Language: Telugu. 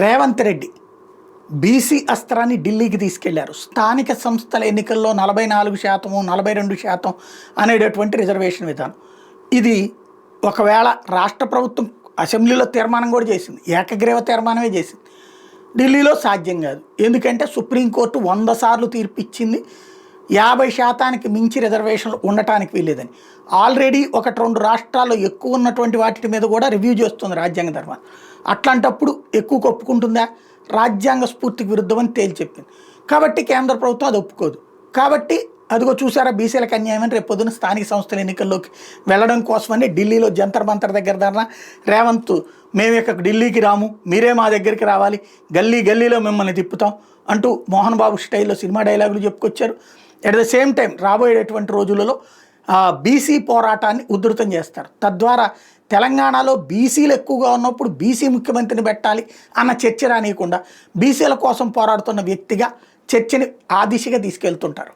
రేవంత్ రెడ్డి బీసీ అస్త్రాన్ని ఢిల్లీకి తీసుకెళ్లారు. స్థానిక సంస్థల ఎన్నికల్లో 44%, 42% అనేటటువంటి రిజర్వేషన్ విధానం. ఇది ఒకవేళ రాష్ట్ర ప్రభుత్వం అసెంబ్లీలో తీర్మానం కూడా చేసింది, ఏకగ్రీవ తీర్మానమే చేసింది. ఢిల్లీలో సాధ్యం కాదు. ఎందుకంటే సుప్రీంకోర్టు 100 సార్లు తీర్పు ఇచ్చింది 50% మించి రిజర్వేషన్లు ఉండటానికి వీల్లేదని. ఆల్రెడీ 1-2 రాష్ట్రాల్లో ఎక్కువ ఉన్నటువంటి వాటి మీద కూడా రివ్యూ చేస్తుంది రాజ్యాంగ ధర్మం. అట్లాంటప్పుడు ఎక్కువ ఒప్పుకుంటుందా? రాజ్యాంగ స్ఫూర్తికి విరుద్ధమని తేల్చెప్పింది. కాబట్టి కేంద్ర ప్రభుత్వం అది ఒప్పుకోదు. కాబట్టి అదిగో చూసారా బీసీలకు అన్యాయమని రేపు పొద్దున స్థానిక సంస్థల ఎన్నికల్లోకి వెళ్ళడం కోసమని ఢిల్లీలో జంతర్ మంతర్ దగ్గర ధర్నా. రేవంత్ మేము ఇక్కడ ఢిల్లీకి రాము, మీరే మా దగ్గరికి రావాలి, గల్లీ గల్లీలో మిమ్మల్ని తిప్పుతాం అంటూ మోహన్ బాబు స్టైల్లో సినిమా డైలాగులు చెప్పుకొచ్చారు. అట్ ద సేమ్ టైం రాబోయేటటువంటి రోజులలో బీసీ పోరాటాన్ని ఉధృతం చేస్తారు. తద్వారా తెలంగాణలో బీసీలు ఎక్కువగా ఉన్నప్పుడు బీసీ ముఖ్యమంత్రిని పెట్టాలి అన్న చర్చ రానియకుండా బీసీల కోసం పోరాడుతున్న వ్యక్తిగా చర్చని ఆ దిశగా తీసుకెళ్తుంటారు.